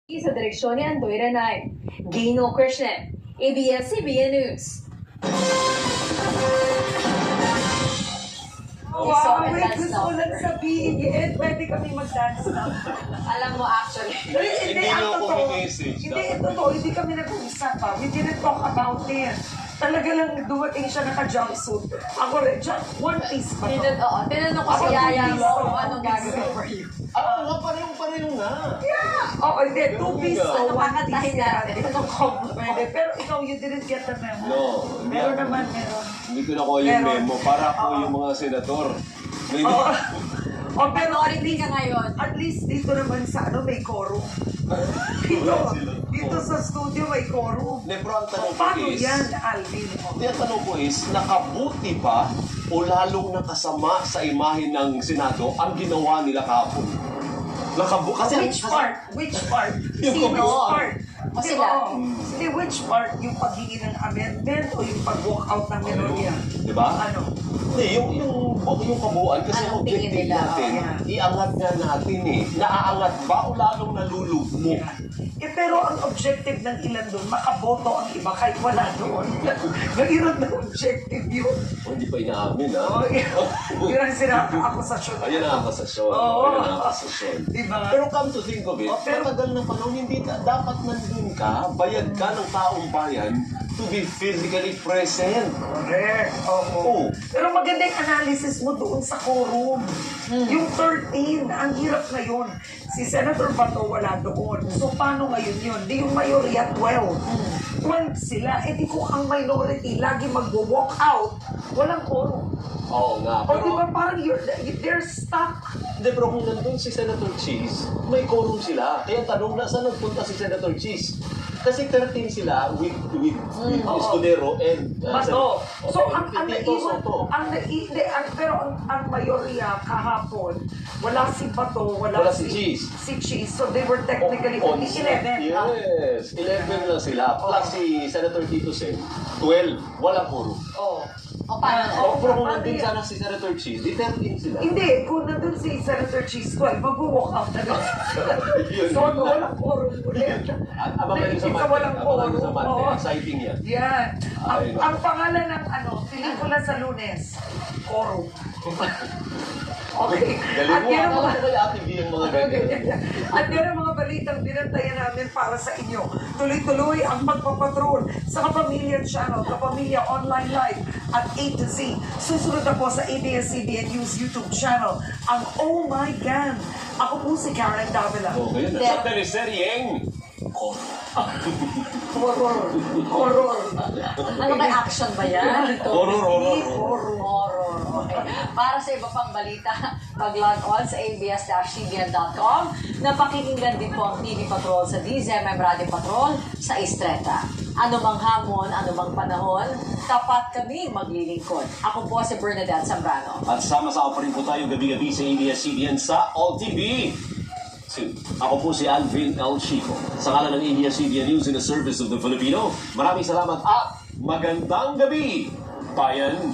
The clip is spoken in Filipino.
Sa direksyon ni Andoy Renay. Gino Krishnan, ABS-CBN News. Wow, wait, gusto ko lang sabihin, pwede kami mag-dance na. Alam mo, actually. Hindi, ang totoo. Hindi, totoo, hindi kami nag-uusap pa. We didn't talk about it. Talaga lang dumating siya naka-jumpsuit. Ako rin, one piece pa to. Tinanong ko si Yaya mo kung anong gagawin for you. Nga, pareho na. Yeah! Oo, hindi, two piece to, Ano one kakantahin piece natin? Pwede, pero ikaw, you didn't get the memo. No. Meron naman, meron. Hindi ko nakuha yung Meron. memo. Para ako yung mga senador. May Oh, pero Panoorin din ka ngayon. at least dito naman sa may quorum. Dito sa studio may quorum. Hindi, pero ang tanong ko Paano is, yan, Alvin? hindi, ang tanong ko is, nakabuti ba o lalong nakasama sa imahe ng Senado ang ginawa nila kahapon? Which part? Which part? Yung Sino? which part? O sila? Hindi, which part? Yung paghingi ng amendment o yung pag-walk out ng minorya? Di ba? Ano? Hindi, yung kabuuan kasi Anong ang tingin objective nila? natin, Yeah. iangat nga natin eh. Naaangat ba o lalong nalulugmok? Pero ang objective ng ilan doon, makaboto ang iba kahit wala doon. Ngayon na objective yun. O, hindi pa inaamin ha? Oh, yun ang sinabi akusasyon. Ayan ang akasasyon. Oo. Ayan ang akasasyon. Diba? Pero come to think of it, Oh, pero- matagal na panahon, hindi dapat nandun ka, bayad ka ng taong bayan to be physically present. Correct. Oo. Oo. Pero maganda yung analysis mo doon sa quorum. Yung 13, ang hirap ngayon. Si Senator Bato wala doon. So paano ngayon yun? Di yung mayorya 12. 12 sila. Eh di kung ang minority lagi magwo-walk out, walang quorum. Oo nga, O di pero... ba parang they're stuck. Hindi, pero kung nandun si Senator Cheese, may quorum sila. Kaya tanong na, saan nagpunta si Senator Cheese? Kasi 13 sila with Escudero and... Bato. So, ang Tito naiwan, Soto. pero ang mayorya kahapon, wala si Bato, wala si Cheese. Si Cheese. So, they were technically only 11. Yes, 11 lang sila. Plus si Senator Tito Sen, 12. Walang quorum. Oh. O paano? Oo. Pero kung paano nandun yan? sana si Senator Cheese, di 13 sila. Hindi, kung nandun si Senator Cheese 12, mag-walk out na lang. Yun. So, walang quorum ulit. Abangan nyo sa Isa Monday. walang Abangan nyo sa quorum. Monday. Oo. Exciting yan. Yan. Ay, no. Ang pangalan ng pelikula sa Lunes, Quorum. Okay. Galing mo. yan ang Akala mga- ko kay Ate B yung mga ganyan. At yan ang mga balitang binantayan namin para sa inyo. Tuloy-tuloy ang pagpapatrol sa Kapamilya Channel, Kapamilya Online Live at A to Z. Susunod na po sa ABS-CBN News YouTube channel, ang Oh My Gan. Ako po si Karen Davila. Okay na. Sa teleseryeng Horror. Horror. Ano ba action ba yan? Horror. Horror. Okay. Para sa iba pang balita, mag-log on sa abs-cbn.com na pakikinggan din po ang TV Patrol sa DZMM Radio Patrol sa Istreta. Ano mang hamon, ano mang panahon, tapat kami maglilingkod. Ako po si Bernadette Zambrano. At sama-sama pa rin po tayo gabi-gabi sa ABS-CBN sa All TV. Ako po si Alvin L. Chico. Sa ngalan ng ABS-CBN News in the service of the Filipino, maraming salamat at magandang gabi, bayan!